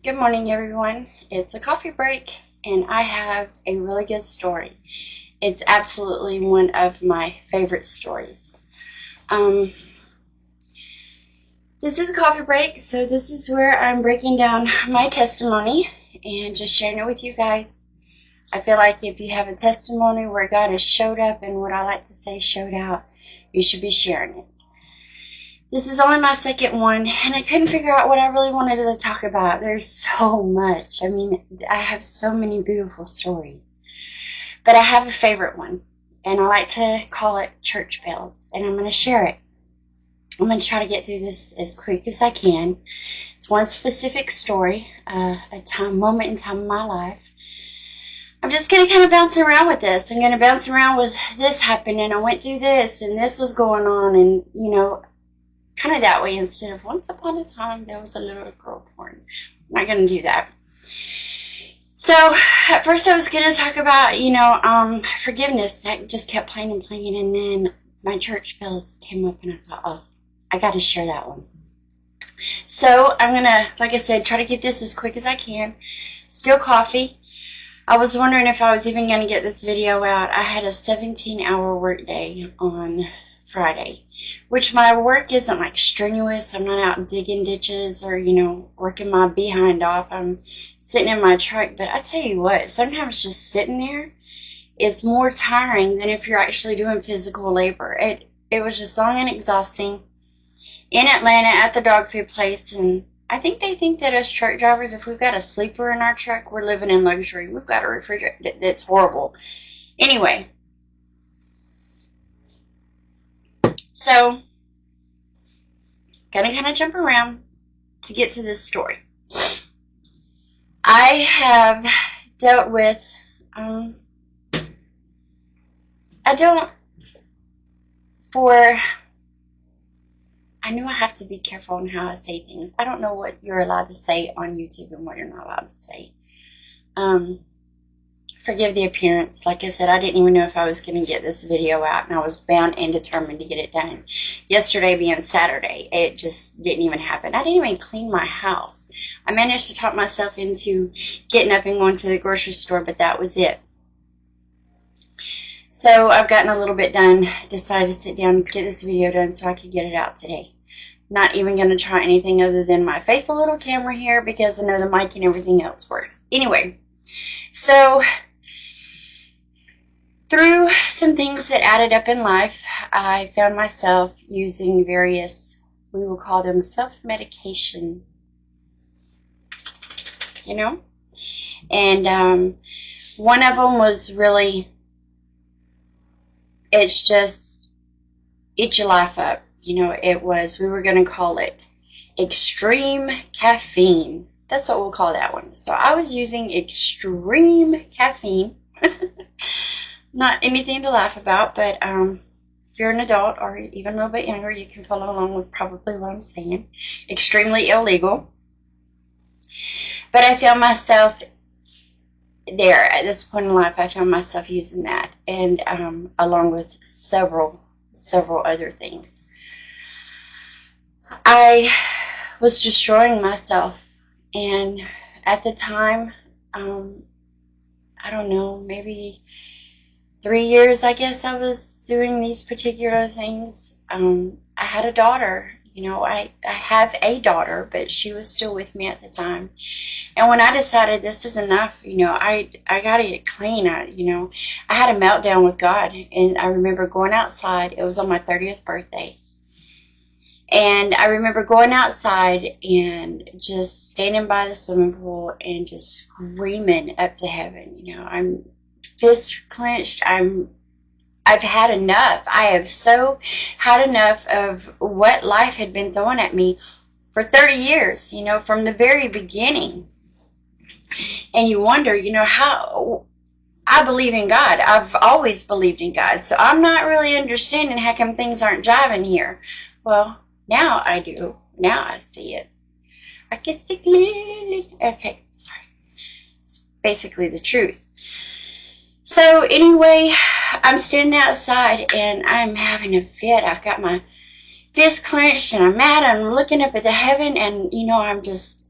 Good morning, everyone. It's a coffee break, and I have a really good story. It's absolutely one of my favorite stories. This is a coffee break, so this is where I'm breaking down my testimony and just sharing it with you guys. I feel like if you have a testimony where God has showed up and what I like to say showed out, you should be sharing it. This is only my second one, and I couldn't figure out what I really wanted to talk about. There's so much. I mean, I have so many beautiful stories. But I have a favorite one, and I like to call it Church Bells, and I'm going to share it. I'm going to try to get through this as quick as I can. It's one specific story, a moment in time in my life. I'm just going to kind of bounce around with this. I'm going to bounce around with this happened, and I went through this, and this was going on, and, kind of that way instead of once upon a time there was a little girl born. I'm not going to do that. So at first I was going to talk about, forgiveness. That just kept playing and playing, and then my church bells came up, and I thought, oh, I got to share that one. So I'm going to, like I said, try to keep this as quick as I can. Still coffee. I was wondering if I was even going to get this video out. I had a 17-hour work day on Friday, which my work isn't like strenuous. I'm not out digging ditches or, working my behind off. I'm sitting in my truck. But I tell you what, sometimes just sitting there is more tiring than if you're actually doing physical labor. It was just long and exhausting in Atlanta at the dog food place. And I think they think that us truck drivers, if we've got a sleeper in our truck, we're living in luxury. We've got a refrigerator. That's horrible. Anyway. So, gonna kind of jump around to get to this story. I have dealt with, I know I have to be careful on how I say things. I don't know what you're allowed to say on YouTube and what you're not allowed to say. Forgive the appearance. Like I said, I didn't even know if I was going to get this video out, and I was bound and determined to get it done. Yesterday being Saturday, it just didn't even happen. I didn't even clean my house. I managed to talk myself into getting up and going to the grocery store, but that was it. So I've gotten a little bit done. Decided to sit down and get this video done so I could get it out today. Not even going to try anything other than my faithful little camera here because I know the mic and everything else works. Anyway, so through some things that added up in life, I found myself using various, we will call them self-medication, and one of them was really, it's just, eat your life up. It was, we were going to call it extreme caffeine. That's what we'll call that one. So I was using extreme caffeine. Not anything to laugh about, but if you're an adult or even a little bit younger, you can follow along with probably what I'm saying. Extremely illegal. But I found myself there at this point in life. I found myself using that, and along with several other things. I was destroying myself, and at the time, I don't know, maybe 3 years, I guess, I was doing these particular things. I had a daughter. I have a daughter, but she was still with me at the time. And when I decided this is enough, I got to get clean. I had a meltdown with God. And I remember going outside. It was on my 30th birthday. And I remember going outside and just standing by the swimming pool and just screaming up to heaven. I'm fists clenched. I've had enough. I have so had enough of what life had been throwing at me for 30 years, from the very beginning. And you wonder, how I believe in God. I've always believed in God. So I'm not really understanding how come things aren't jiving here. Well, now I do. Now I see it. I can see clearly. Okay, sorry. It's basically the truth. So anyway, I'm standing outside and I'm having a fit. I've got my fist clenched and I'm mad. I'm looking up at the heaven and,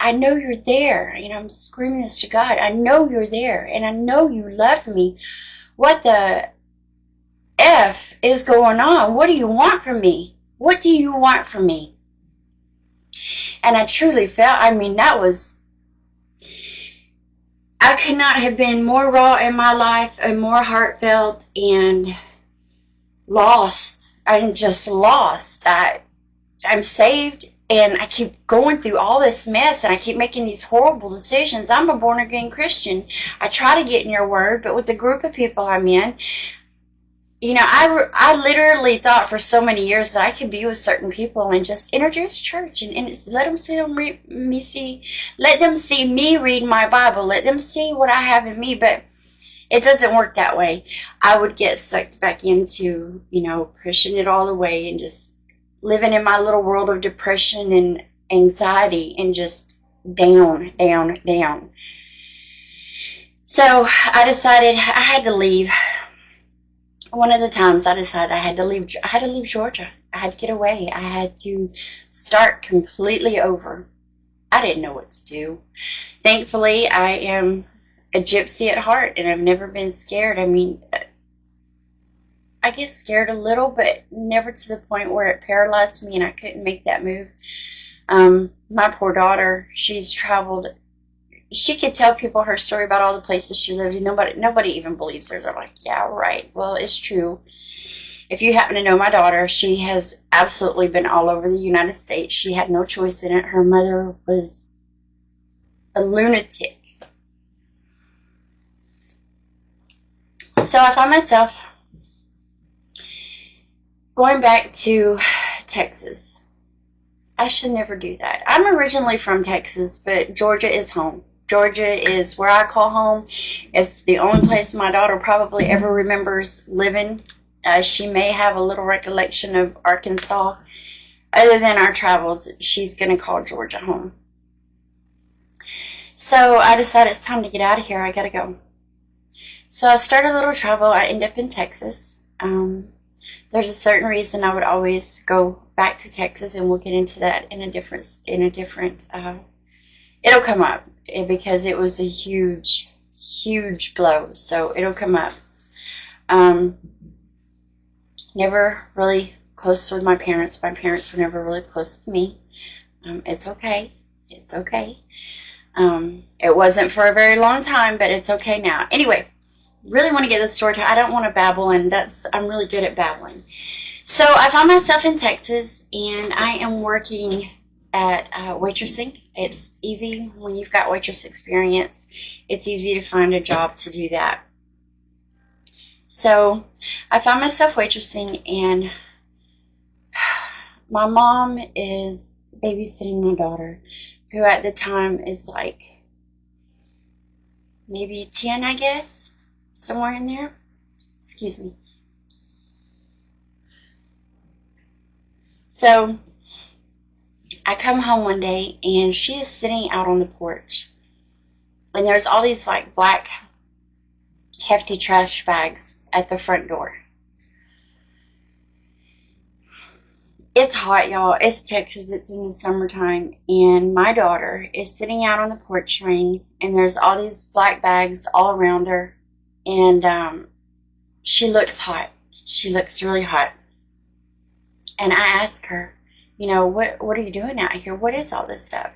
I know you're there. I'm screaming this to God. I know you're there and I know you love me. What the F is going on? What do you want from me? What do you want from me? And I truly felt, I could not have been more raw in my life and more heartfelt and lost. I'm just lost. I'm saved and I keep going through all this mess and I keep making these horrible decisions. I'm a born again Christian. I try to get in your word, but with the group of people I'm in, I literally thought for so many years that I could be with certain people and just introduce church and let them see me read my Bible, let them see what I have in me, but it doesn't work that way. I would get sucked back into, pushing it all away and just living in my little world of depression and anxiety and just down, down, down. So I decided I had to leave. One of the times I decided I had to leave Georgia. I had to get away. I had to start completely over. I didn't know what to do. Thankfully, I am a gypsy at heart, and I've never been scared. I get scared a little, but never to the point where it paralyzed me and I couldn't make that move. My poor daughter, she's traveled. She could tell people her story about all the places she lived, and nobody even believes her. They're like, yeah, right. Well, it's true. If you happen to know my daughter, she has absolutely been all over the United States. She had no choice in it. Her mother was a lunatic. So I found myself going back to Texas. I should never do that. I'm originally from Texas, but Georgia is home. Georgia is where I call home. It's the only place my daughter probably ever remembers living. She may have a little recollection of Arkansas. Other than our travels, she's going to call Georgia home. So I decided it's time to get out of here. I got to go. So I started a little travel. I ended up in Texas. There's a certain reason I would always go back to Texas, and we'll get into that in a different it'll come up because it was a huge, huge blow. So it'll come up. Never really close with my parents. My parents were never really close with me. It's okay. It's okay. It wasn't for a very long time, but it's okay now. Anyway, really want to get this story to. I don't want to babble, and I'm really good at babbling. So I found myself in Texas, and I am working at waitressing. It's easy when you've got waitress experience. It's easy to find a job to do that. So I found myself waitressing, and my mom is babysitting my daughter, who at the time is like maybe 10, I guess, somewhere in there. Excuse me. So I come home one day, and she is sitting out on the porch, and there's all these like black hefty trash bags at the front door. It's hot, y'all. It's Texas. It's in the summertime, and my daughter is sitting out on the porch ring, and there's all these black bags all around her, and she looks hot. She looks really hot. And I ask her, what are you doing out here? What is all this stuff?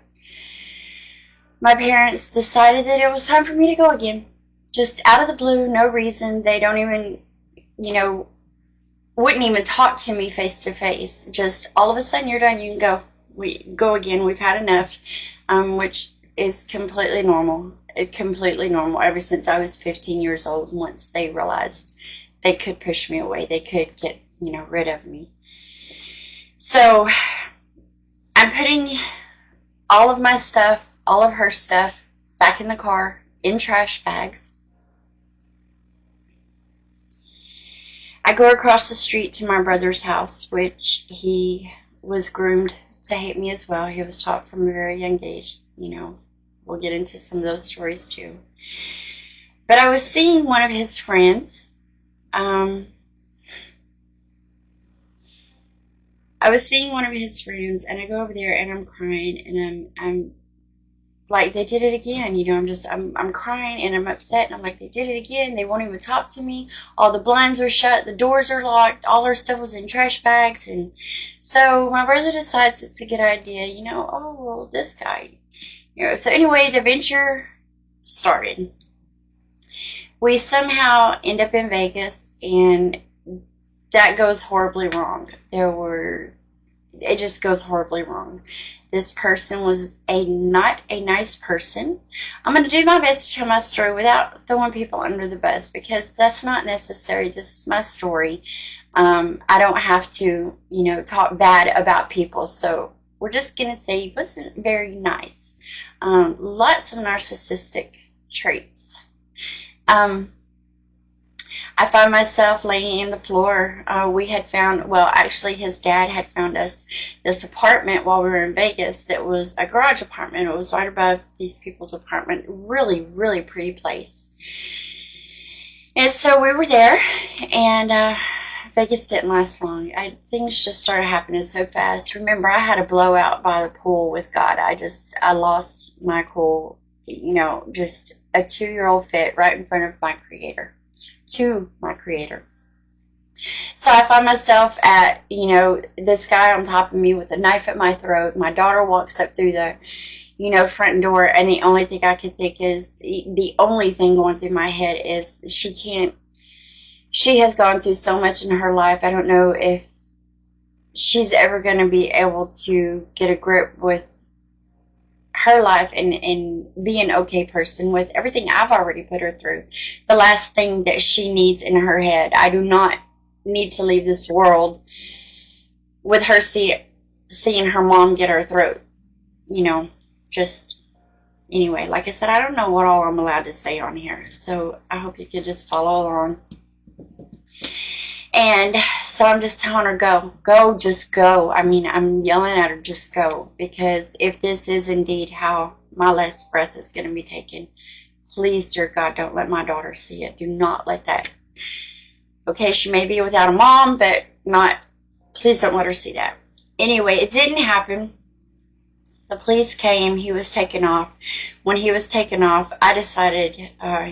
My parents decided that it was time for me to go again. Just out of the blue, no reason. They don't even, wouldn't even talk to me face to face. Just all of a sudden, you're done. You can go. We go again. We've had enough, which is completely normal. Completely normal. Ever since I was 15 years old, once they realized they could push me away, they could get rid of me. So I'm putting all of my stuff, all of her stuff, back in the car in trash bags. I go across the street to my brother's house, which he was groomed to hate me as well. He was taught from a very young age. We'll get into some of those stories too. But I was seeing one of his friends. I was seeing one of his friends, and I go over there, and I'm crying, and I'm like, they did it again. You know, I'm crying, and I'm upset, and I'm like, they did it again. They won't even talk to me. All the blinds are shut, the doors are locked, all our stuff was in trash bags. And so my brother decides it's a good idea, you know, oh, well, this guy, you know. So anyway, the adventure started. We somehow end up in Vegas, and that goes horribly wrong. It just goes horribly wrong. This person was not a nice person. I'm going to do my best to tell my story without throwing people under the bus, because that's not necessary. This is my story. I don't have to, you know, talk bad about people. So we're just going to say he wasn't very nice. Lots of narcissistic traits. I found myself laying in the floor. We had found, well, actually his dad had found us this apartment while we were in Vegas that was a garage apartment. It was right above these people's apartment. Really, really pretty place. And so we were there, and Vegas didn't last long. Things just started happening so fast. Remember, I had a blowout by the pool with God. I lost my cool, you know, just a 2-year-old fit right in front of my Creator. To my Creator. So I find myself at, you know, this guy on top of me with a knife at my throat. My daughter walks up through the, you know, front door, and the only thing I could think is, the only thing going through my head is she has gone through so much in her life. I don't know if she's ever going to be able to get a grip with her life and be an okay person with everything I've already put her through. The last thing that she needs in her head, I do not need to leave this world with her seeing her mom get her throat. You know, just anyway, like I said, I don't know what all I'm allowed to say on here, so I hope you could just follow along. And so I'm just telling her, go, just go. I mean, I'm yelling at her, just go. Because if this is indeed how my last breath is going to be taken, please, dear God, don't let my daughter see it. Do not let that. Okay, she may be without a mom, but please don't let her see that. Anyway, it didn't happen. The police came. He was taken off. When he was taken off, I decided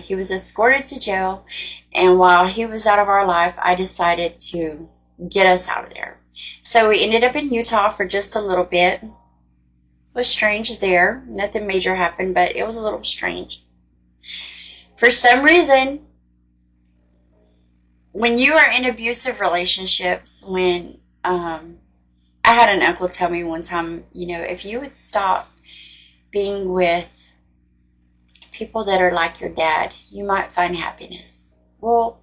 he was escorted to jail. And while he was out of our life, I decided to get us out of there. So we ended up in Utah for just a little bit. It was strange there. Nothing major happened, but it was a little strange. For some reason, when you are in abusive relationships, I had an uncle tell me one time, you know, if you would stop being with people that are like your dad, you might find happiness. Well,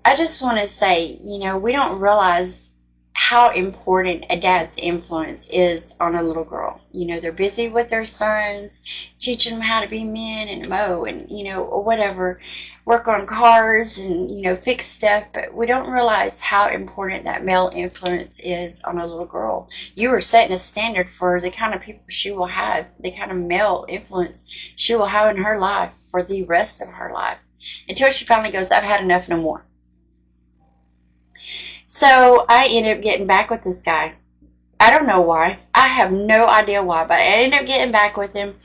I just want to say, you know, we don't realize how important a dad's influence is on a little girl. You know, they're busy with their sons, teaching them how to be men and mow and, you know, or whatever, work on cars and, you know, fix stuff. But we don't realize how important that male influence is on a little girl. You are setting a standard for the kind of people she will have, the kind of male influence she will have in her life for the rest of her life. Until she finally goes, I've had enough, no more. So I ended up getting back with this guy. I don't know why. I have no idea why, but I ended up getting back with him.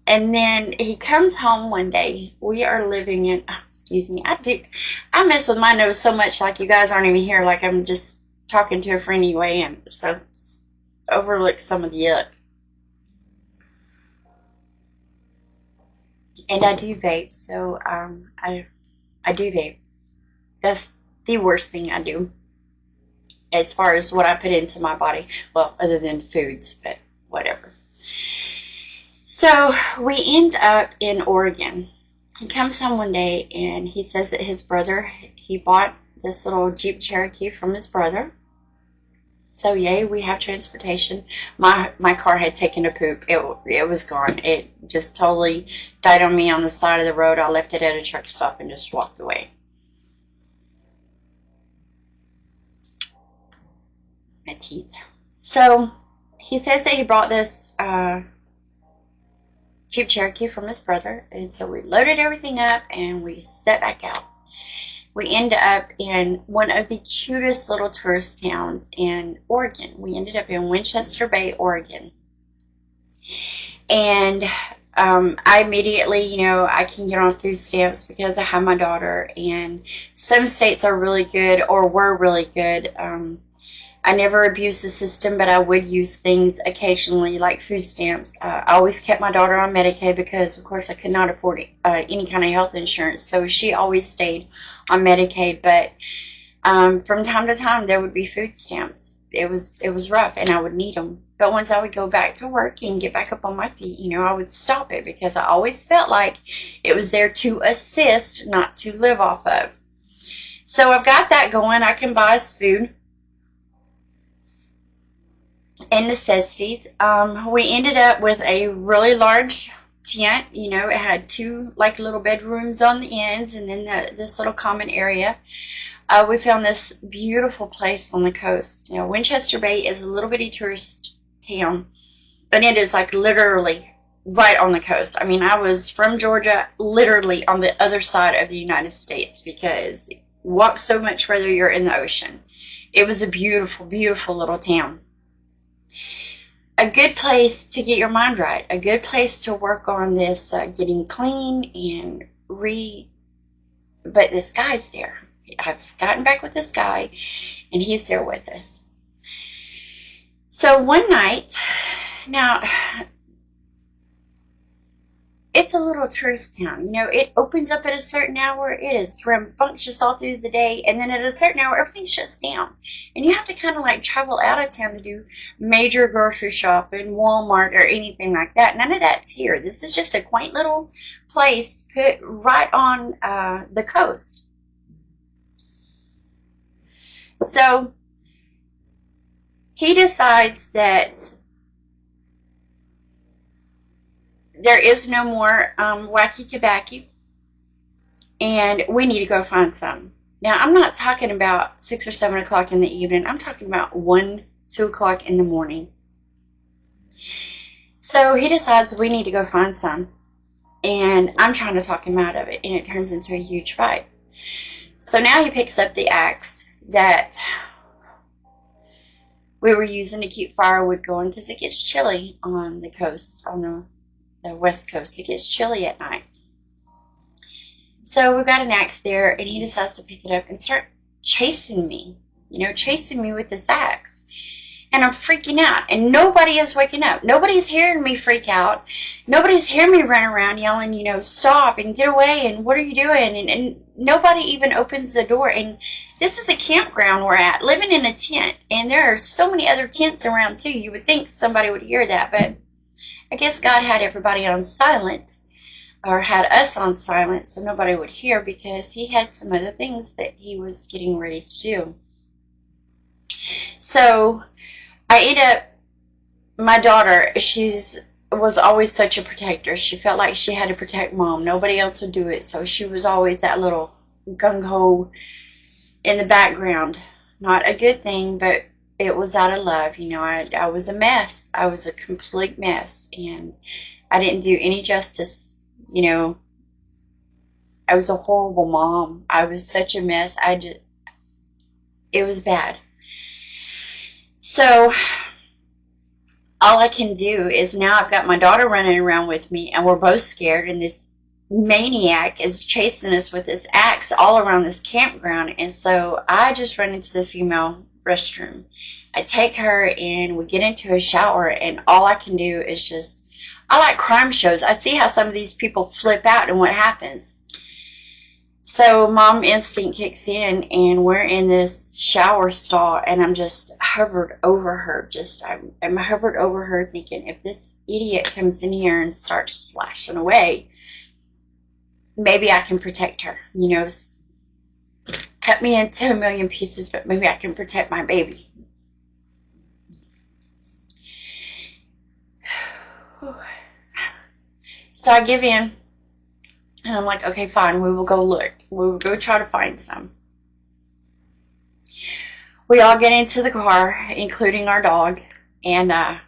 And then he comes home one day. We are living in, excuse me, I mess with my nose so much, like you guys aren't even here, like I'm just talking to a friend anyway, and so overlook some of the yuck. And I do vape, so I do vape. That's the worst thing I do as far as what I put into my body. Well, other than foods, but whatever. So we end up in Oregon. He comes home one day and he says that his brother, he bought this little Jeep Cherokee from his brother. So yay, we have transportation. My car had taken a poop. It was gone. It just totally died on me on the side of the road. I left it at a truck stop and just walked away. My teeth. So he says that he brought this Jeep Cherokee from his brother, and so we loaded everything up and we set back out. we ended up in one of the cutest little tourist towns in Oregon. We ended up in Winchester Bay, Oregon. And I immediately, I can get on food stamps because I have my daughter. And some states are really good or were really good. I never abused the system, but I would use things occasionally like food stamps. I always kept my daughter on Medicaid because, of course, I could not afford any kind of health insurance. So she always stayed on Medicaid. But from time to time, there would be food stamps. It was rough, and I would need them. But once I would go back to work and get back up on my feet, I would stop it because I always felt like it was there to assist, not to live off of. So I've got that going. I can buy us food and necessities. We ended up with a really large tent. It had two like little bedrooms on the ends, and then this little common area. We found this beautiful place on the coast. Winchester Bay is a little bitty tourist town, and it is like literally right on the coast. I mean, I was from Georgia, literally on the other side of the United States, because you walk so much further, you're in the ocean. It was a beautiful, beautiful little town. A good place to get your mind right. A good place to work on this getting clean and but this guy's there. I've gotten back with this guy, and he's there with us. So one night, now, it's a little tourist town. It opens up at a certain hour. It is rambunctious all through the day. And then at a certain hour, everything shuts down. And you have to kind of like travel out of town to do major grocery shopping, Walmart, or anything like that. None of that's here. This is just a quaint little place put right on the coast. So he decides that there is no more wacky tobacco, and we need to go find some. Now, I'm not talking about 6 or 7 o'clock in the evening. I'm talking about 1, 2 o'clock in the morning. So he decides we need to go find some, and I'm trying to talk him out of it, and it turns into a huge fight. So now he picks up the axe that we were using to keep firewood going, because it gets chilly on the coast, on the west coast. It gets chilly at night. So we've got an axe there, and he decides to pick it up and start chasing me, chasing me with this axe. And I'm freaking out, and nobody is waking up. Nobody's hearing me freak out. Nobody's hearing me run around yelling, stop and get away, and what are you doing? And nobody even opens the door. And this is a campground we're at, living in a tent, and there are so many other tents around too. You would think somebody would hear that, but I guess God had everybody on silent, or had us on silent, so nobody would hear, because he had some other things that he was getting ready to do. So I end up, my daughter, was always such a protector. She felt like she had to protect Mom. Nobody else would do it, so she was always that little gung-ho in the background. Not a good thing, but it was out of love. I was a mess. I was a complete mess, and I didn't do any justice. I was a horrible mom. I was such a mess. It was bad. So all I can do is, now I've got my daughter running around with me, and we're both scared, and this maniac is chasing us with this axe all around this campground. And so I just run into the female restroom. I take her, and we get into a shower, and all I can do is I like crime shows. I see how some of these people flip out and what happens. So mom instinct kicks in, and we're in this shower stall, and I'm just hovered over her. I'm hovered over her thinking, if this idiot comes in here and starts slashing away, maybe I can protect her. Cut me into a million pieces, but maybe I can protect my baby. So I give in. And I'm like, okay, fine, we will go look. We will go try to find some. We all get into the car, including our dog. And a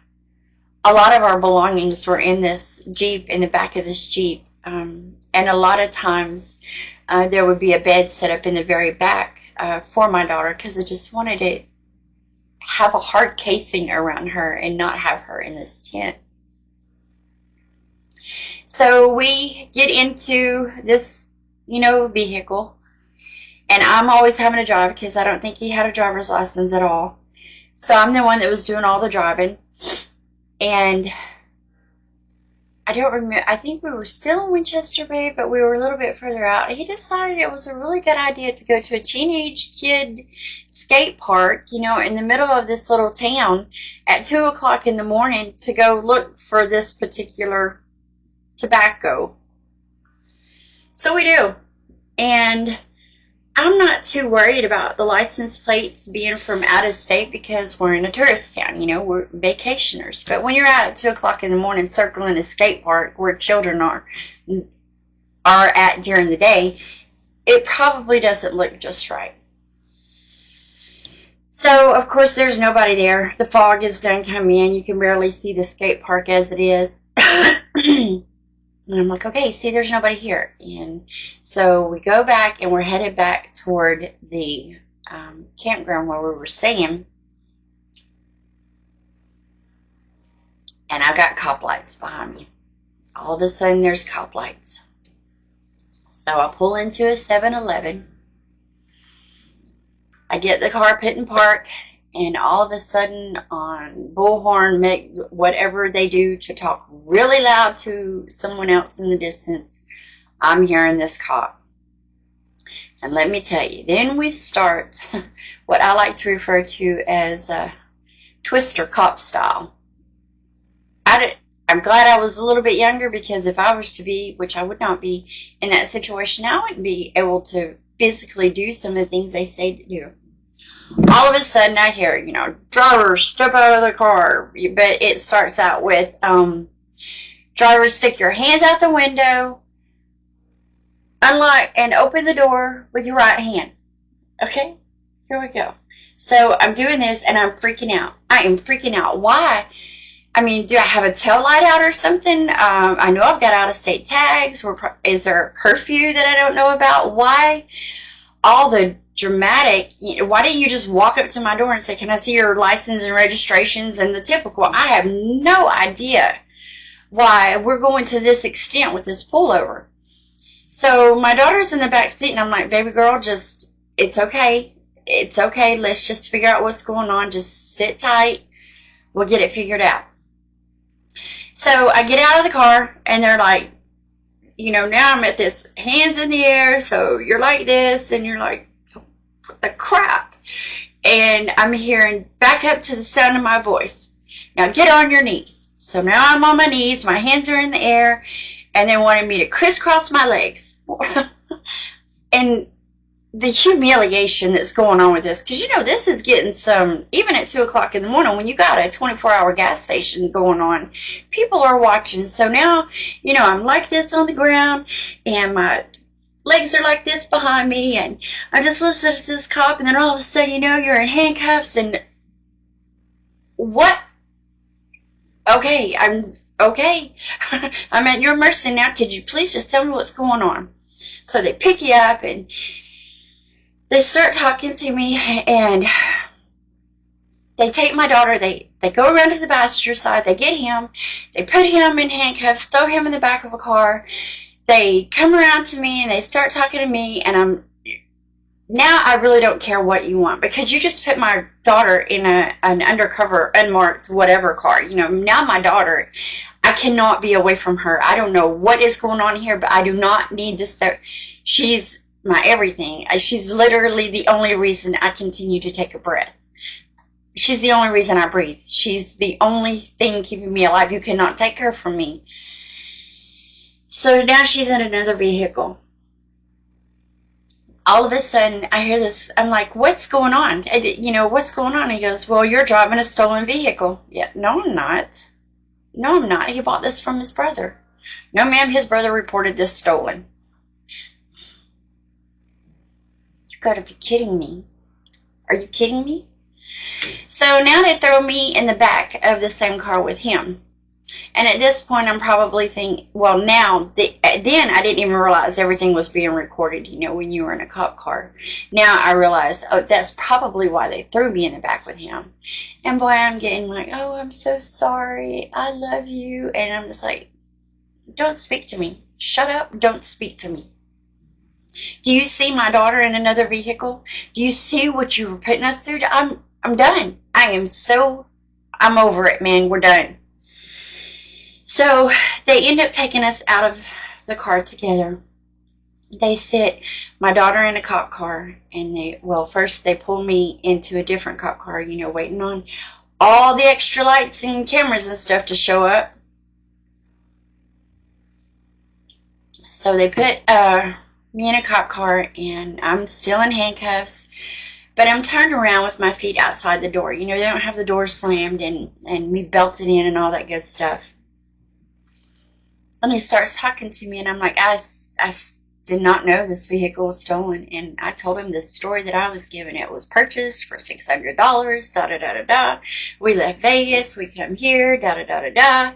lot of our belongings were in this Jeep, in the back of this Jeep. And a lot of times, there would be a bed set up in the very back for my daughter, because I just wanted to have a hard casing around her and not have her in this tent. So we get into this, vehicle, and I'm always having to drive because I don't think he had a driver's license at all. So I'm the one that was doing all the driving, and I don't remember. I think we were still in Winchester Bay, but we were a little bit further out. He decided it was a really good idea to go to a teenage kid skate park, in the middle of this little town at 2 o'clock in the morning to go look for this particular tobacco. So we do. And I'm not too worried about the license plates being from out of state because we're in a tourist town, we're vacationers. But when you're out at 2 o'clock in the morning circling a skate park where children are at during the day, it probably doesn't look just right. So, of course, there's nobody there. The fog is done coming in. You can barely see the skate park as it is. And I'm like, okay, see, there's nobody here. And so we go back, and we're headed back toward the campground where we were staying. And I've got cop lights behind me. All of a sudden, there's cop lights. So I pull into a 7-Eleven. I get the car put in park, and all of a sudden on Bullhorn, make whatever they do to talk really loud to someone else in the distance, I'm hearing this cop. And let me tell you, then we start what I like to refer to as Twister cop style. I'm glad I was a little bit younger, because if I was to be, which I would not be, in that situation, I wouldn't be able to physically do some of the things they say to do. All of a sudden I hear, drivers, step out of the car. But it starts out with, drivers, stick your hands out the window, unlock and open the door with your right hand. Okay, here we go. So I'm doing this, and I'm freaking out. I am freaking out. Why? I mean, do I have a tail light out or something? I know I've got out-of-state tags. Is there a curfew that I don't know about? Why all the dramatic? Why didn't you just walk up to my door and say, can I see your license and registrations and the typical? I have no idea why we're going to this extent with this pullover. So my daughter's in the back seat, and I'm like, baby girl, it's okay. It's okay. Let's just figure out what's going on. Just sit tight. We'll get it figured out. So I get out of the car, and they're like, now I'm at this hands in the air, so you're like this, and you're like, what the crap? And I'm hearing back up to the sound of my voice, now get on your knees. So now I'm on my knees, my hands are in the air, and they wanted me to crisscross my legs. And the humiliation that's going on with this, because this is getting some, even at 2 o'clock in the morning, when you got a 24-hour gas station going on, people are watching. So now, I'm like this on the ground, and my legs are like this behind me, and I just listened to this cop, and then all of a sudden, you're in handcuffs, and what? Okay, I'm okay. I'm at your mercy now. Could you please just tell me what's going on? So they pick you up, and they start talking to me, and they take my daughter. They go around to the passenger side. They get him. They put him in handcuffs, throw him in the back of a car. They come around to me, and they start talking to me, and now I really don't care what you want, because you just put my daughter in an undercover, unmarked, whatever car. Now my daughter, I cannot be away from her. I don't know what is going on here, but I do not need this. She's my everything. She's literally the only reason I continue to take a breath. She's the only reason I breathe. She's the only thing keeping me alive. You cannot take her from me. So now she's in another vehicle. All of a sudden, I hear this. I'm like, what's going on? What's going on? He goes, well, you're driving a stolen vehicle. Yeah, no, I'm not. No, I'm not. He bought this from his brother. No, ma'am, his brother reported this stolen. Got to be kidding me. Are you kidding me? So now they throw me in the back of the same car with him. And at this point, I'm probably thinking, well, now, then I didn't even realize everything was being recorded, you know, when you were in a cop car. Now I realize, oh, that's probably why they threw me in the back with him. And boy, I'm getting like, oh, I'm so sorry. I love you. And I'm just like, don't speak to me. Shut up. Don't speak to me. Do you see my daughter in another vehicle? Do you see what you were putting us through? I'm done. I'm over it, man. We're done. So they end up taking us out of the car together. They sit my daughter in a cop car, and first they pull me into a different cop car, you know, waiting on all the extra lights and cameras and stuff to show up. So they put me in a cop car, and I'm still in handcuffs, but I'm turned around with my feet outside the door. You know, they don't have the door slammed and me belted in and all that good stuff. And he starts talking to me, and I'm like, I did not know this vehicle was stolen. And I told him the story that I was given. It was purchased for $600, da-da-da-da-da. We left Vegas, we come here, da-da-da-da-da.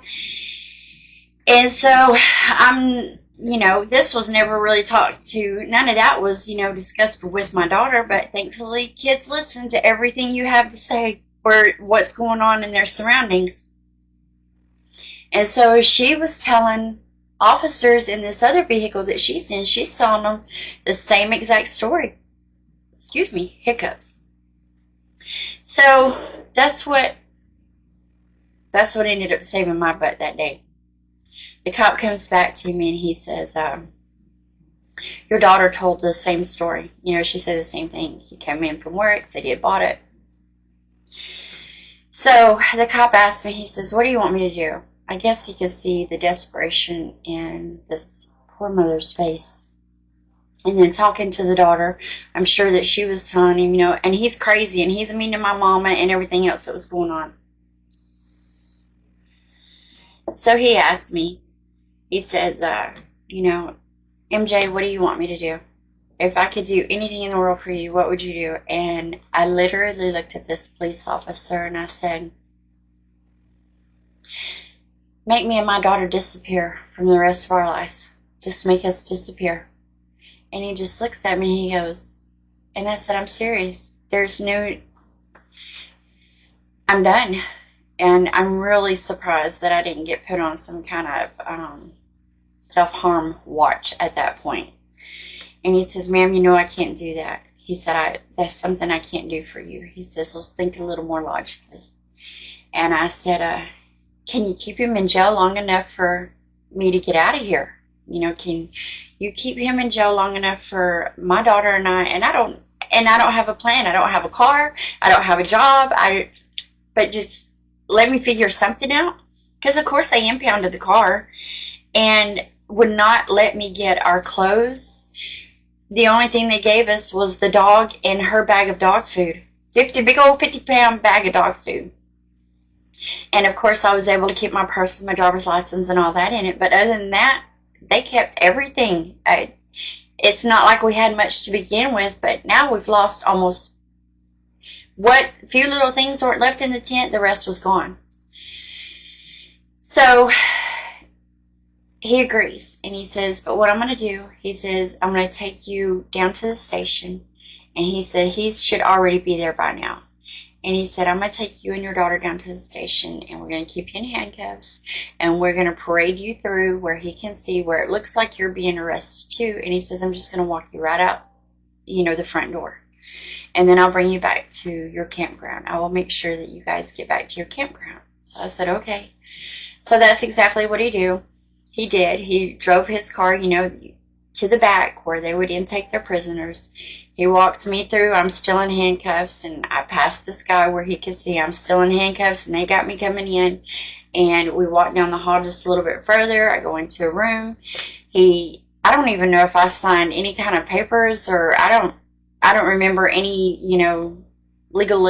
And so you know, this was never really talked to. None of that was, you know, discussed with my daughter, but thankfully kids listen to everything you have to say or what's going on in their surroundings. And so she was telling officers in this other vehicle that she's in, she's telling them the same exact story. Excuse me, hiccups. So that's what ended up saving my butt that day. The cop comes back to me and he says, your daughter told the same story. You know, she said the same thing. He came in from work, said he had bought it. So the cop asked me, he says, what do you want me to do? I guess he could see the desperation in this poor mother's face. And then talking to the daughter, I'm sure that she was telling him, you know, and he's crazy and he's mean to my mama and everything else that was going on. So he asked me, he says, you know, MJ, what do you want me to do? If I could do anything in the world for you, what would you do? And I literally looked at this police officer and I said, make me and my daughter disappear from the rest of our lives. Just make us disappear. And he just looks at me and he goes, and I said, I'm serious. I'm done. And I'm really surprised that I didn't get put on some kind of self-harm watch at that point. And he says, ma'am, you know I can't do that. He said, that's something I can't do for you. He says, let's think a little more logically. And I said, can you keep him in jail long enough for me to get out of here? You know, can you keep him in jail long enough for my daughter and I don't have a plan. I don't have a car. I don't have a job. But just let me figure something out. Because, of course, they impounded the car and would not let me get our clothes. The only thing they gave us was the dog and her bag of dog food. Big old 50-pound bag of dog food. And, of course, I was able to keep my purse and my driver's license and all that in it. But other than that, they kept everything. It's not like we had much to begin with, but now we've lost almost what few little things weren't left in the tent. The rest was gone. So he agrees, and he says, but what I'm going to do, he says, I'm going to take you down to the station. And he said he should already be there by now. And he said, I'm going to take you and your daughter down to the station, and we're going to keep you in handcuffs, and we're going to parade you through where he can see where it looks like you're being arrested too. And he says, I'm just going to walk you right out, you know, the front door. And then I'll bring you back to your campground. I will make sure that you guys get back to your campground. So I said, okay. So that's exactly what he did. He drove his car, you know, to the back where they would intake their prisoners. He walks me through. I'm still in handcuffs, and I passed this guy where he could see I'm still in handcuffs, and they got me coming in. And we walk down the hall just a little bit further. I go into a room. I don't even know if I signed any kind of papers, or I don't remember any, you know, legal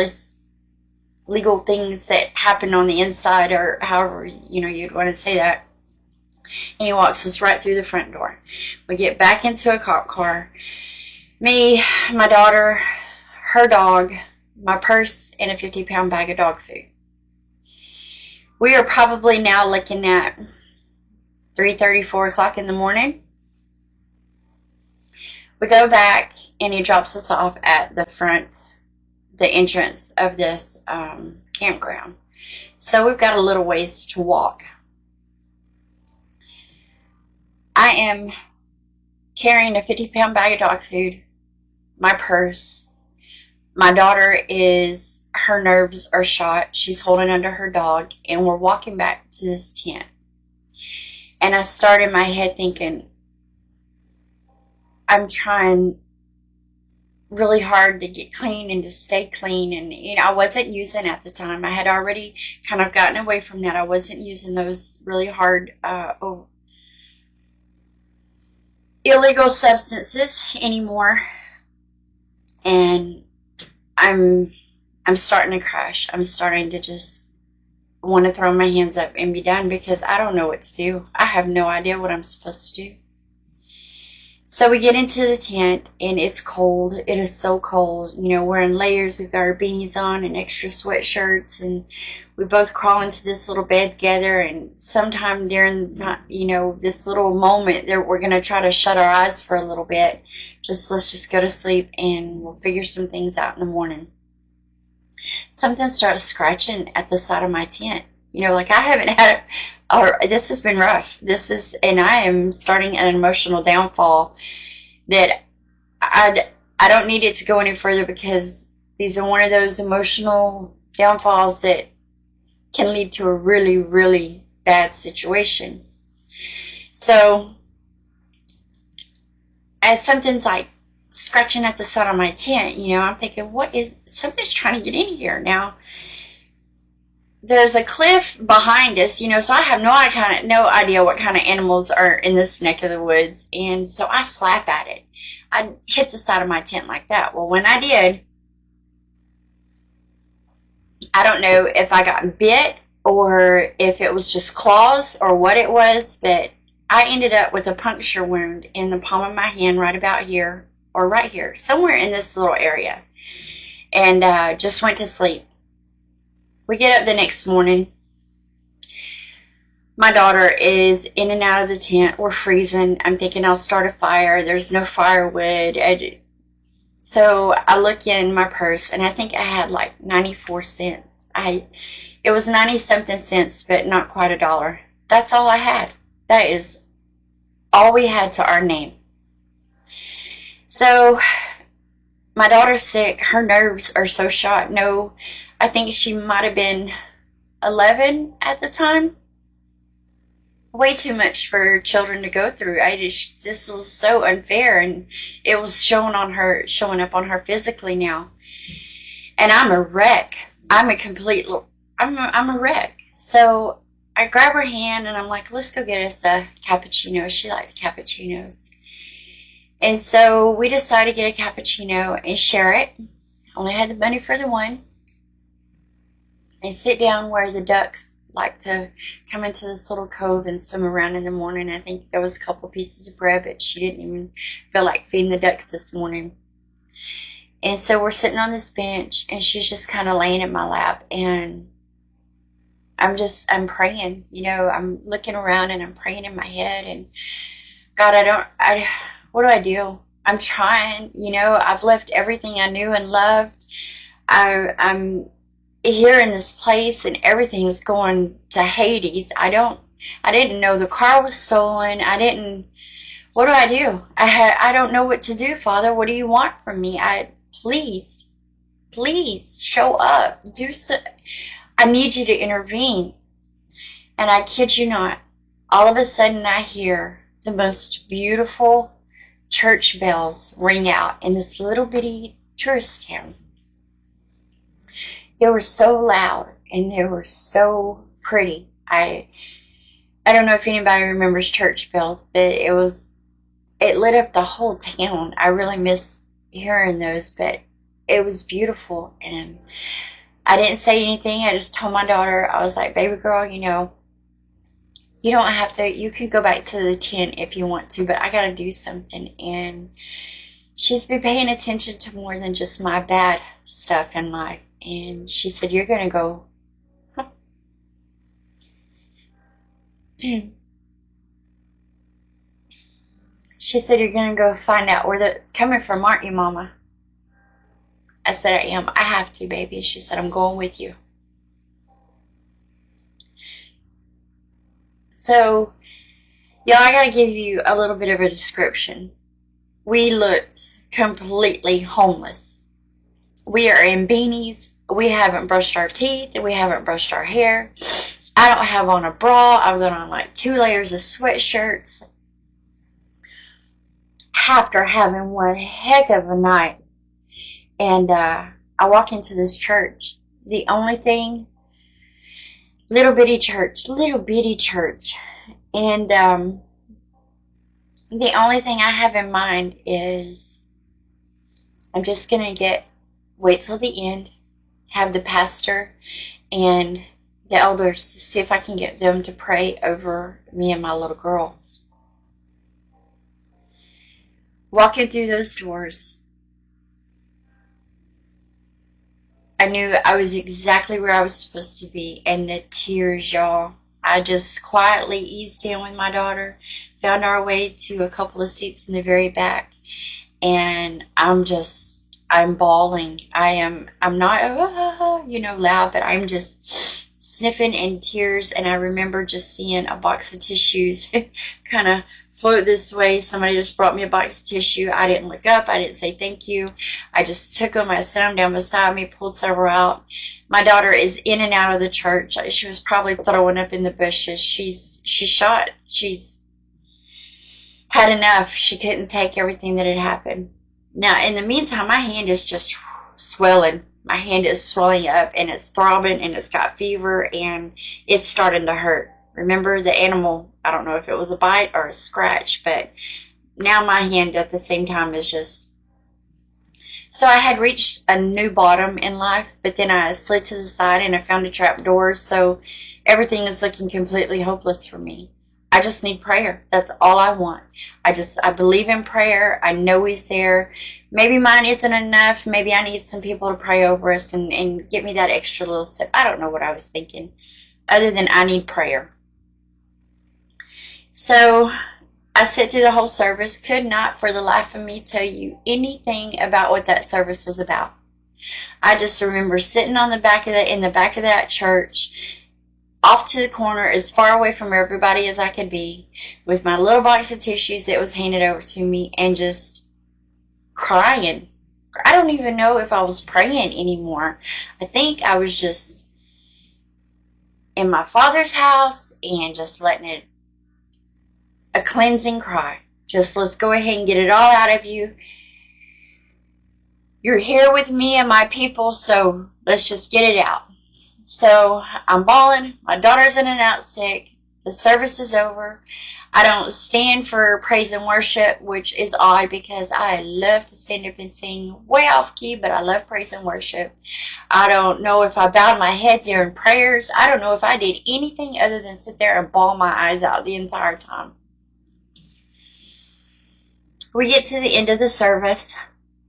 things that happened on the inside, or however, you know, you'd want to say that. And he walks us right through the front door. We get back into a cop car. Me, my daughter, her dog, my purse, and a 50-pound bag of dog food. We are probably now looking at 3:30, 4 o'clock in the morning. We go back and he drops us off at the front, the entrance of this campground. So we've got a little ways to walk. I am carrying a 50-pound bag of dog food, my purse. My daughter her nerves are shot. She's holding under her dog, and we're walking back to this tent. And I start in my head thinking, I'm trying really hard to get clean and to stay clean. And, I wasn't using at the time. I had already kind of gotten away from that. I wasn't using those really hard, illegal substances anymore. And I'm starting to crash. I'm starting to just want to throw my hands up and be done because I don't know what to do. I have no idea what I'm supposed to do. So we get into the tent, and it's cold. It is so cold. We're in layers. We've got our beanies on and extra sweatshirts, and we both crawl into this little bed together. And sometime during the time, this little moment, we're going to try to shut our eyes for a little bit. Let's just go to sleep, and we'll figure some things out in the morning. Something starts scratching at the side of my tent. Like I haven't had this has been rough. And I am starting an emotional downfall that I don't need it to go any further, because these are one of those emotional downfalls that can lead to a really, really bad situation. So as something's like scratching at the side of my tent, I'm thinking, something's trying to get in here now. There's a cliff behind us, so I have no idea what kind of animals are in this neck of the woods. And so I slap at it. I hit the side of my tent like that. Well, when I did, I don't know if I got bit or if it was just claws or what it was, but I ended up with a puncture wound in the palm of my hand right about here, or right here, somewhere in this little area. And just went to sleep. We get up the next morning. My daughter is in and out of the tent. We're freezing. I'm thinking I'll start a fire. There's no firewood. So I look in my purse, and I think I had like 94 cents. It was 90-something cents, but not quite $1. That's all I had. That is all we had to our name. So my daughter's sick. Her nerves are so shot. No, I think she might have been 11 at the time. Way too much for children to go through. This was so unfair, and it was showing up on her physically now. And I'm a wreck. I'm a wreck. So I grab her hand, and I'm like, let's go get us a cappuccino. She liked cappuccinos. And so we decided to get a cappuccino and share it. Only had the money for the one. And sit down where the ducks like to come into this little cove and swim around in the morning. I think there was a couple pieces of bread, but she didn't even feel like feeding the ducks this morning. And so we're sitting on this bench, and she's just kind of laying in my lap, and I'm praying. I'm looking around, and I'm praying in my head, and God, what do I do? I'm trying. I've left everything I knew and loved. I'm here in this place, and everything's going to Hades. I didn't know the car was stolen. What do I do? I don't know what to do, Father. What do you want from me? Please show up. I need you to intervene. And I kid you not, all of a sudden I hear the most beautiful church bells ring out in this little bitty tourist town. They were so loud, and they were so pretty. I don't know if anybody remembers church bells, but it lit up the whole town. I really miss hearing those, but it was beautiful. And I didn't say anything. I just told my daughter, I was like, baby girl, you don't have to, you can go back to the tent if you want to, but I got to do something. And she's been paying attention to more than just my bad stuff in life. And she said, you're going to go. She said, "You're going to go find out where it's coming from, aren't you, Mama?" I said, "I am. I have to, baby." She said, "I'm going with you." So, y'all, I got to give you a little bit of a description. We looked completely homeless. We are in beanies. We haven't brushed our teeth. We haven't brushed our hair. I don't have on a bra. I've got on like 2 layers of sweatshirts. After having one heck of a night. And I walk into this church. The only thing, little bitty church. And the only thing I have in mind is I'm just going to wait till the end, have the pastor and the elders, see if I can get them to pray over me and my little girl. Walking through those doors, I knew I was exactly where I was supposed to be, and the tears, y'all. I just quietly eased in with my daughter, found our way to a couple of seats in the very back, and I'm bawling. I'm not, loud, but I'm just sniffing in tears, and I remember just seeing a box of tissues kind of float this way. Somebody just brought me a box of tissue. I didn't look up. I didn't say thank you. I just took them. I set them down beside me, pulled several out. My daughter is in and out of the church. She was probably throwing up in the bushes. She's shot. She's had enough. She couldn't take everything that had happened. Now, in the meantime, my hand is just swelling. My hand is swelling up, and it's throbbing, and it's got fever, and it's starting to hurt. Remember the animal, I don't know if it was a bite or a scratch, but now my hand at the same time is just... So I had reached a new bottom in life, but then I slid to the side and I found a trap door, so everything is looking completely hopeless for me. I just need prayer. That's all I want. I believe in prayer. I know He's there. Maybe mine isn't enough. Maybe I need some people to pray over us and get me that extra little step. I don't know what I was thinking, other than I need prayer. So I sat through the whole service, could not for the life of me tell you anything about what that service was about. I just remember sitting in the back of that church, off to the corner, as far away from everybody as I could be, with my little box of tissues that was handed over to me, and just crying. I don't even know if I was praying anymore. I think I was just in my Father's house and just letting it, a cleansing cry. Just, let's go ahead and get it all out of you. You're here with me and my people, so let's just get it out. So I'm bawling. My daughter's in and out sick. The service is over. I don't stand for praise and worship, which is odd because I love to stand up and sing way off key, but I love praise and worship. I don't know if I bowed my head during prayers. I don't know if I did anything other than sit there and bawl my eyes out the entire time. We get to the end of the service,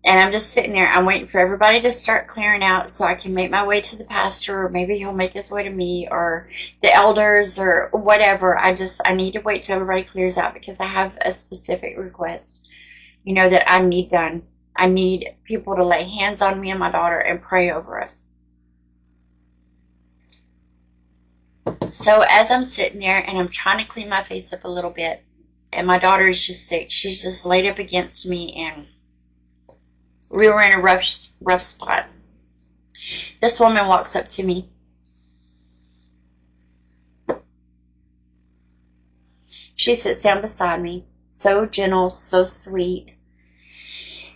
and I'm just sitting there. I'm waiting for everybody to start clearing out so I can make my way to the pastor, or maybe he'll make his way to me, or the elders, or whatever. I need to wait till everybody clears out because I have a specific request, that I need done. I need people to lay hands on me and my daughter and pray over us. So as I'm sitting there and I'm trying to clean my face up a little bit, and my daughter is just sick, she's just laid up against me, and we were in a rough spot. This woman walks up to me. She sits down beside me, so gentle, so sweet.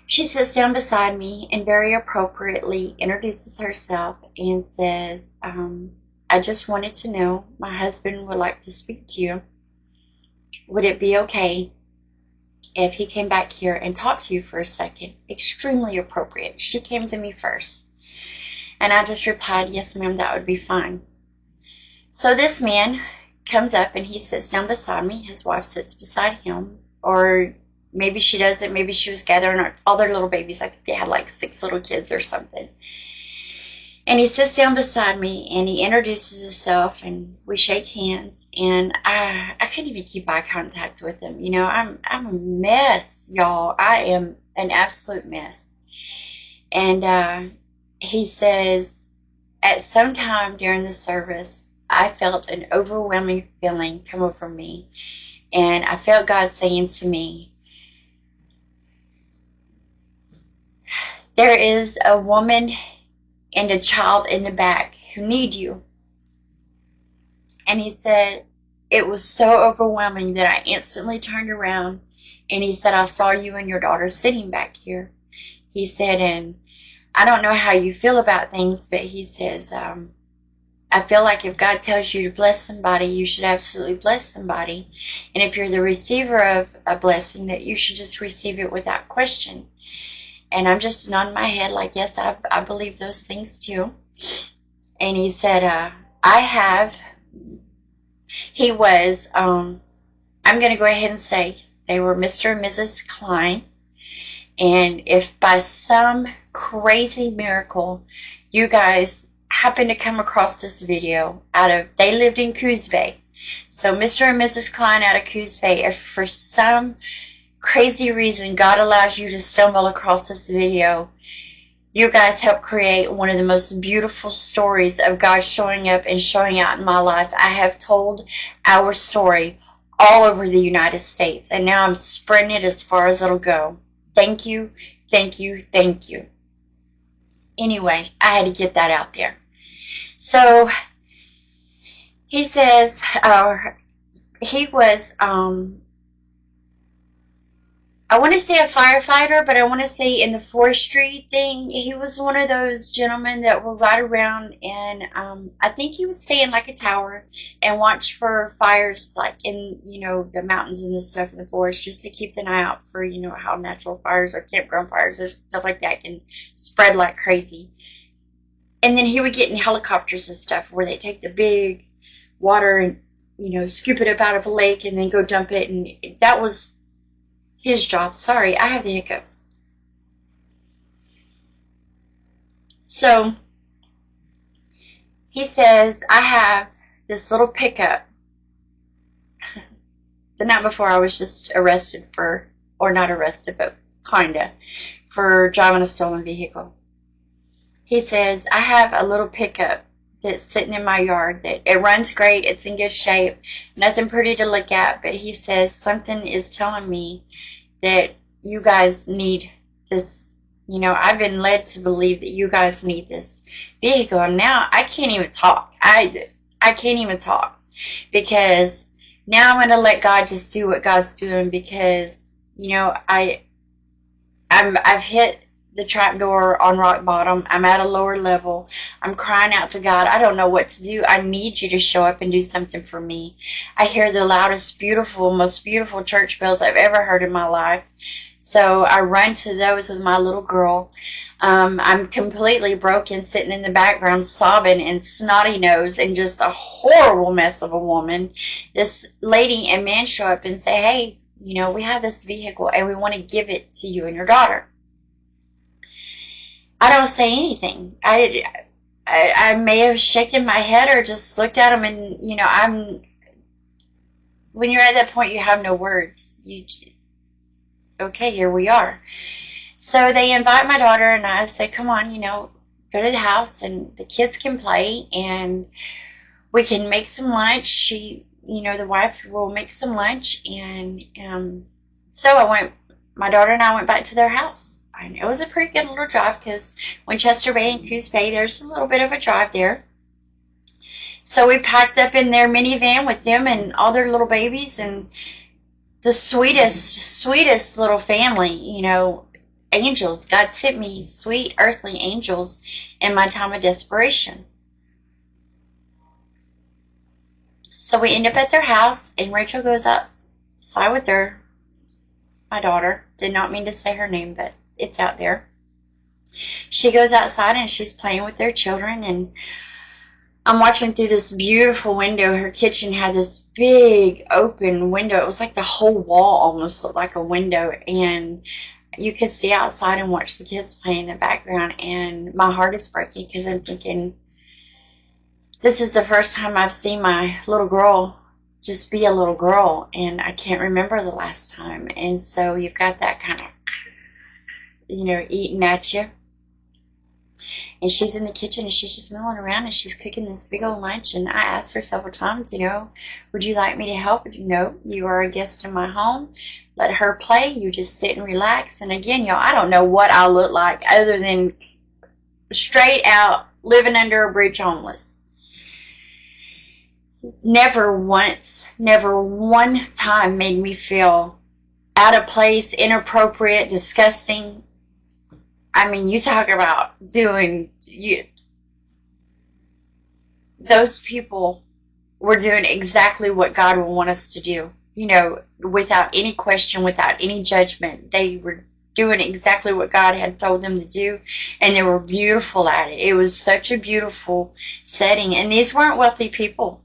She sits down beside me and very appropriately introduces herself and says, I just wanted to know, my husband would like to speak to you. Would it be okay if he came back here and talked to you for a second? Extremely appropriate. She came to me first. And I just replied, yes, ma'am, that would be fine. So this man comes up and he sits down beside me. His wife sits beside him. Or maybe she doesn't. Maybe she was gathering all their little babies. I think they had like 6 little kids or something. And he sits down beside me and he introduces himself and we shake hands, and I couldn't even keep eye contact with him. You know, I'm a mess, y'all. I am an absolute mess. And he says, at some time during the service, I felt an overwhelming feeling come over me. And I felt God saying to me, there is a woman and a child in the back who need you. And he said, it was so overwhelming that I instantly turned around, and he said, I saw you and your daughter sitting back here. He said, and I don't know how you feel about things, but he says, I feel like if God tells you to bless somebody, you should absolutely bless somebody. And if you're the receiver of a blessing, that you should just receive it without question. And I'm just nodding my head like, yes, I believe those things too. And he said, he was, I'm going to go ahead and say they were Mr. and Mrs. Klein. And if by some crazy miracle you guys happen to come across this video they lived in Coos Bay. So Mr. and Mrs. Klein out of Coos Bay, if for some crazy reason God allows you to stumble across this video, you guys helped create one of the most beautiful stories of God showing up and showing out in my life. I have told our story all over the United States, and now I'm spreading it as far as it'll go. Thank you, thank you, thank you. Anyway, I had to get that out there. So he says he was I want to say a firefighter, but I want to say in the forestry thing. He was one of those gentlemen that would ride around, and I think he would stay in like a tower and watch for fires, like in, you know, the mountains and the stuff in the forest, just to keep an eye out for, you know, how natural fires or campground fires or stuff like that can spread like crazy. And then he would get in helicopters and stuff where they take the big water and, you know, scoop it up out of a lake and then go dump it, and that was his job. Sorry, I have the hiccups. So he says, I have this little pickup. The night before I was just arrested for, or not arrested, but kinda, for driving a stolen vehicle. He says, I have a little pickup that's sitting in my yard, that it runs great, it's in good shape, nothing pretty to look at, but he says something is telling me that you guys need this. You know, I've been led to believe that you guys need this vehicle, and now I can't even talk. I can't even talk, because now I'm going to let God just do what God's doing, because, you know, I've hit the trap door on rock bottom. I'm at a lower level. I'm crying out to God. I don't know what to do. I need you to show up and do something for me. I hear the loudest, beautiful, most beautiful church bells I've ever heard in my life. So I run to those with my little girl. I'm completely broken, sitting in the background, sobbing and snotty nose and just a horrible mess of a woman. This lady and man show up and say, hey, you know, we have this vehicle and we want to give it to you and your daughter. I don't say anything. I may have shaken my head or just looked at him, and, you know, when you're at that point, you have no words. Okay, here we are. So they invite my daughter, and I say, come on, you know, go to the house, and the kids can play, and we can make some lunch. You know, the wife will make some lunch, and so my daughter and I went back to their house. And it was a pretty good little drive, because Winchester Bay and Coos Bay, there's a little bit of a drive there. So we packed up in their minivan with them and all their little babies, and the sweetest little family, you know, angels. God sent me sweet earthly angels in my time of desperation. So we end up at their house, and Rachel goes outside with my daughter. Did not mean to say her name, but it's out there. She goes outside and she's playing with their children, and I'm watching through this beautiful window. Her kitchen had this big open window. It was like the whole wall almost looked like a window, and You could see outside and watch the kids playing in the background, and my heart is breaking because I'm thinking, this is the first time I've seen my little girl just be a little girl, and I can't remember the last time. And so you've got that kind of, eating at you. And she's in the kitchen and she's just milling around and she's cooking this big old lunch. And I asked her several times, would you like me to help? No, you are a guest in my home. Let her play. You just sit and relax. And again, y'all, I don't know what I look like other than straight out living under a bridge homeless. Never once, never one time made me feel out of place, inappropriate, disgusting. I mean, you talk about those people were doing exactly what God would want us to do, without any question, without any judgment. They were doing exactly what God had told them to do, and they were beautiful at it. It was such a beautiful setting, and these weren't wealthy people.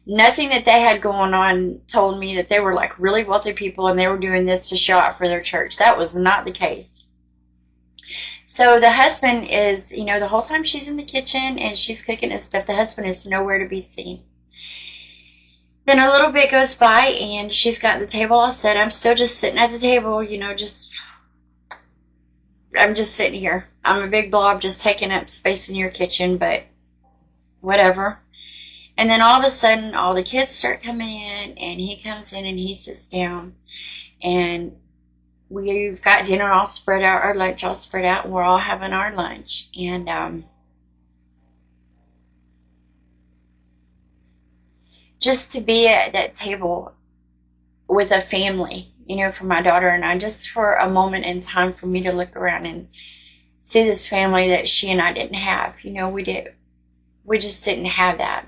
Nothing that they had going on told me that they were like really wealthy people and they were doing this to show out for their church. That was not the case. So the husband is, the whole time she's in the kitchen and she's cooking and stuff, the husband is nowhere to be seen. Then a little bit goes by and she's got the table all set. I'm still just sitting at the table, I'm just sitting here. I'm a big blob just taking up space in your kitchen, but whatever. And then all of a sudden, all the kids start coming in, and he comes in and he sits down, and we've got dinner all spread out, our lunch all spread out, and we're all having our lunch. And just to be at that table with a family, for my daughter and I, just for a moment in time for me to look around and see this family that she and I didn't have. We just didn't have that.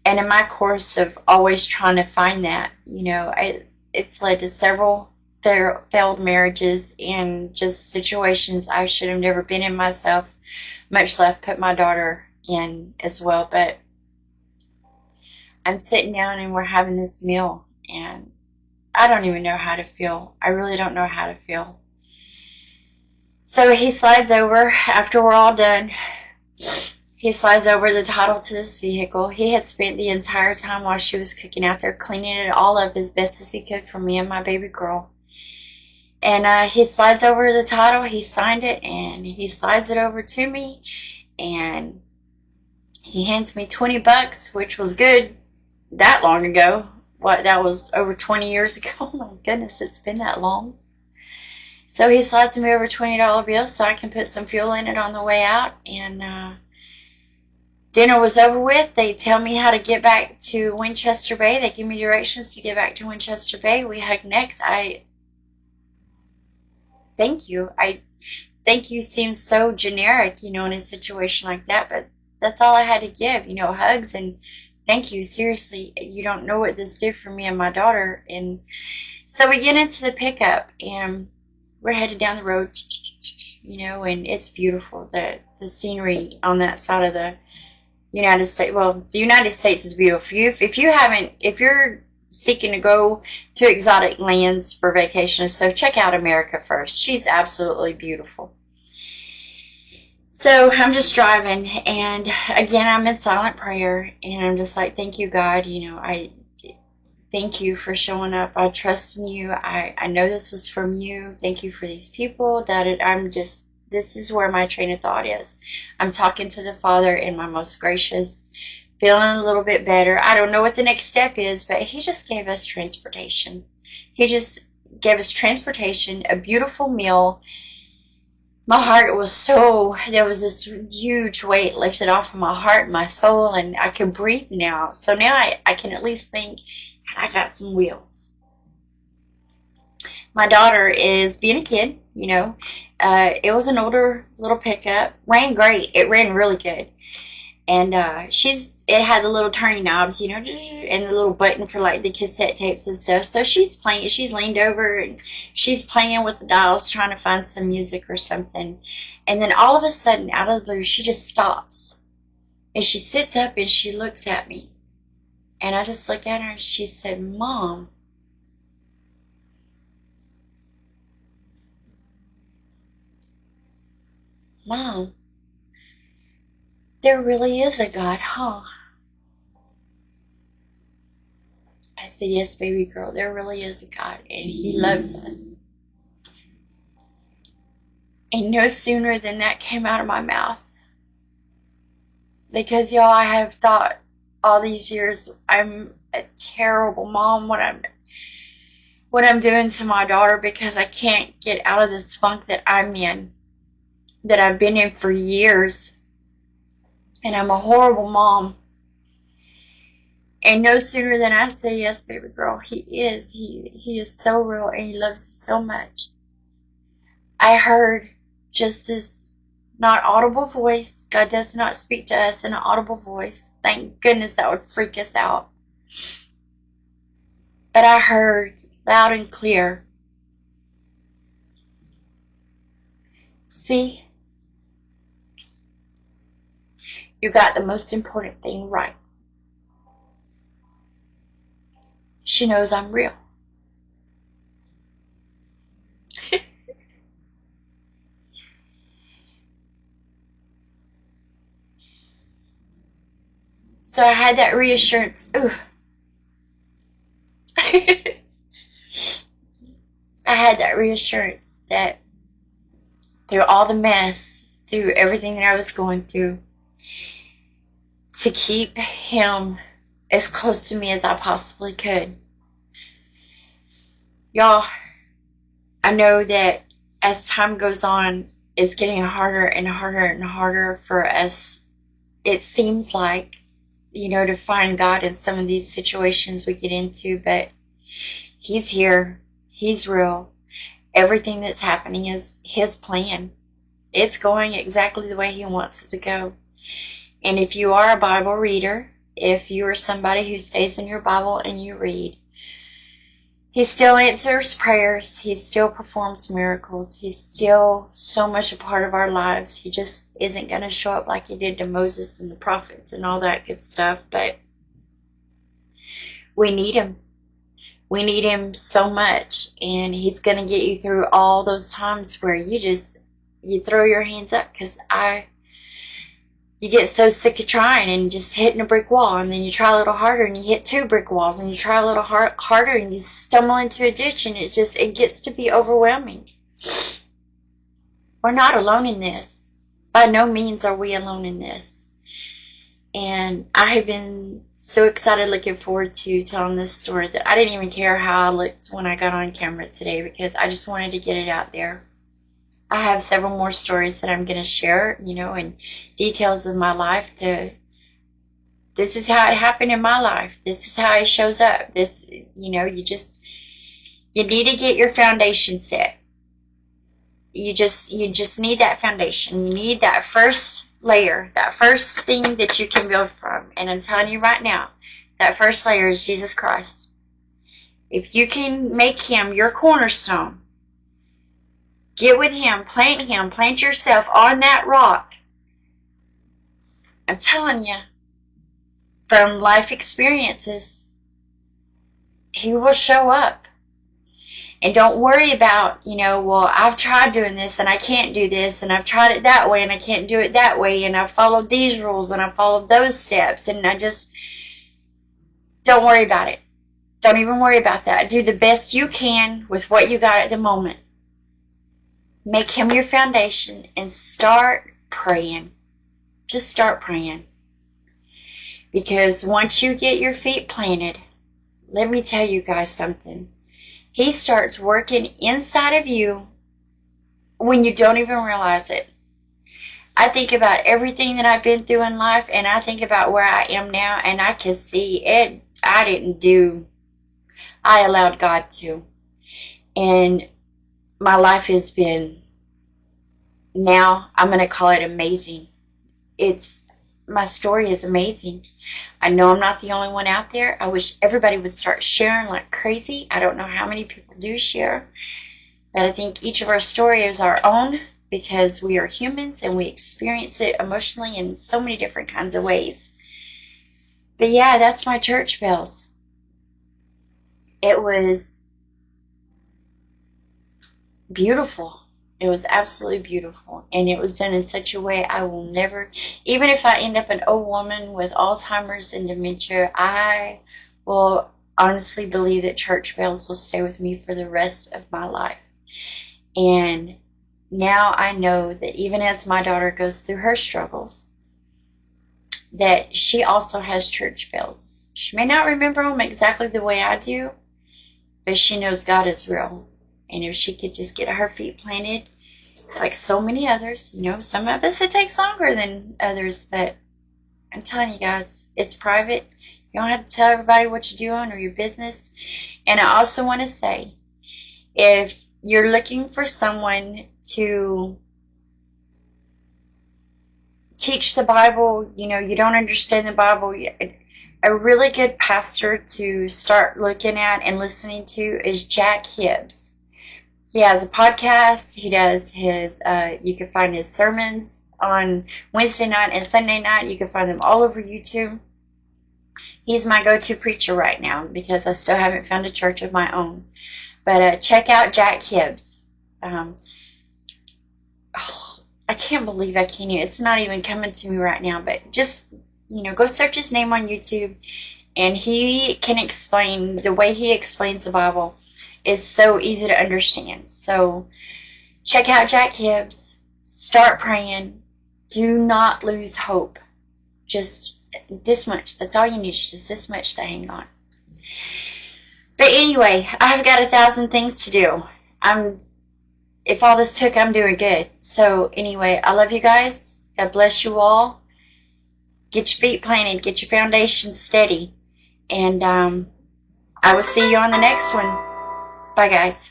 And in my course of always trying to find that, it's led to several failed marriages and just situations I should have never been in myself, much less put my daughter in as well. But I'm sitting down and we're having this meal, and I don't even know how to feel. I really don't know how to feel. So he slides over after we're all done. He slides over the title to this vehicle. He had spent the entire time while she was cooking out there cleaning it all up as best as he could for me and my baby girl. And he slides over the title. He signed it, and he slides it over to me. And he hands me $20, which was good that long ago. That was over 20 years ago. Oh my goodness, it's been that long. So he slides me over a $20 bill so I can put some fuel in it on the way out. And dinner was over with. They tell me how to get back to Winchester Bay. They give me directions to get back to Winchester Bay. We hug necks. Thank you. Thank you seems so generic, in a situation like that, but that's all I had to give, hugs and thank you. Seriously, you don't know what this did for me and my daughter. And so we get into the pickup and we're headed down the road, and it's beautiful. The scenery on that side of the United States. Well, the United States is beautiful. If you're seeking to go to exotic lands for vacation, so check out America first. She's absolutely beautiful. So I'm just driving, and again, I'm in silent prayer, and I'm just like, thank you, God. I thank you for showing up. I trust in you. I know this was from you. Thank you for these people. This is where my train of thought is. I'm talking to the Father in my most gracious, feeling a little bit better. I don't know what the next step is, but he just gave us transportation. He just gave us transportation, a beautiful meal. My heart was there was this huge weight lifted off of my heart and my soul, and I can breathe now. So now I can at least think I got some wheels. My daughter is being a kid, it was an older little pickup. Ran great. It ran really good. And it had the little turning knobs, and the little button for like the cassette tapes and stuff. So she's playing. She's leaned over and she's playing with the dials, trying to find some music or something. And then all of a sudden, out of the blue, she just stops. And she sits up and she looks at me. And I just look at her and she said, "Mom." Mom, there really is a God, huh? I said, yes, baby girl, there really is a God, and He loves us. And no sooner than that came out of my mouth, because y'all, I have thought all these years I'm a terrible mom, what I'm doing to my daughter, because I can't get out of this funk that I'm in, that I've been in for years, and I'm a horrible mom. And no sooner than I say, yes, baby girl, he is so real, and He loves us so much, I heard just this not audible voice. God does not speak to us in an audible voice. Thank goodness, that would freak us out. But I heard loud and clear, see, you got the most important thing right. She knows I'm real. So I had that reassurance. Ooh. I had that reassurance that through all the mess, through everything that I was going through, to keep Him as close to me as I possibly could. Y'all, I know that as time goes on, it's getting harder and harder and harder for us, it seems like, to find God in some of these situations we get into, but He's here. He's real. Everything that's happening is His plan. It's going exactly the way He wants it to go. And if you are a Bible reader, if you are somebody who stays in your Bible and you read, He still answers prayers. He still performs miracles. He's still so much a part of our lives. He just isn't going to show up like He did to Moses and the prophets and all that good stuff. But we need Him. We need Him so much. And He's going to get you through all those times where you throw your hands up, because you get so sick of trying and just hitting a brick wall, and then you try a little harder and you hit 2 brick walls, and you try a little harder and you stumble into a ditch, and it gets to be overwhelming. We're not alone in this. By no means are we alone in this. And I have been so excited, looking forward to telling this story, that I didn't even care how I looked when I got on camera today, because I just wanted to get it out there. I have several more stories that I'm going to share, and details of my life. This is how it happened in my life. This is how He shows up. You need to get your foundation set. You just need that foundation. You need that first layer, that first thing that you can build from. And I'm telling you right now, that first layer is Jesus Christ. If you can make Him your cornerstone, get with Him, plant yourself on that rock. I'm telling you, from life experiences, He will show up. And don't worry about, well, I've tried doing this and I can't do this, and I've tried it that way and I can't do it that way, and I've followed these rules and I've followed those steps, and don't worry about it. Don't even worry about that. Do the best you can with what you got at the moment. Make Him your foundation and start praying. Just start praying. Because once you get your feet planted, let me tell you guys something. He starts working inside of you when you don't even realize it. I think about everything that I've been through in life, and I think about where I am now, and I can see it. I allowed God to. And my life has been, now I'm going to call it amazing. My story is amazing. I know I'm not the only one out there. I wish everybody would start sharing like crazy. I don't know how many people do share, but I think each of our story is our own, because we are humans and we experience it emotionally in so many different kinds of ways. But yeah, that's my church bells. It was beautiful. It was absolutely beautiful, and it was done in such a way I will never, even if I end up an old woman with Alzheimer's and dementia, I will honestly believe that church bells will stay with me for the rest of my life. And now I know that even as my daughter goes through her struggles, that she also has church bells. She may not remember them exactly the way I do, but she knows God is real. And if she could just get her feet planted, like so many others, some of us it takes longer than others, but I'm telling you guys, it's private. You don't have to tell everybody what you're doing or your business. And I also want to say, if you're looking for someone to teach the Bible, you don't understand the Bible, a really good pastor to start looking at and listening to is Jack Hibbs. He has a podcast. He does his, you can find his sermons on Wednesday night and Sunday night. You can find them all over YouTube. He's my go-to preacher right now because I still haven't found a church of my own. But check out Jack Hibbs. I can't believe I can't. It's not even coming to me right now. But just, go search his name on YouTube. And he can explain, the way he explains the Bible is so easy to understand. So check out Jack Hibbs. Start praying. Do not lose hope. Just this much. That's all you need. Just this much to hang on. But anyway, I've got 1,000 things to do. If all this took, I'm doing good. So anyway, I love you guys. God bless you all. Get your feet planted. Get your foundation steady. And I will see you on the next one. Bye, guys.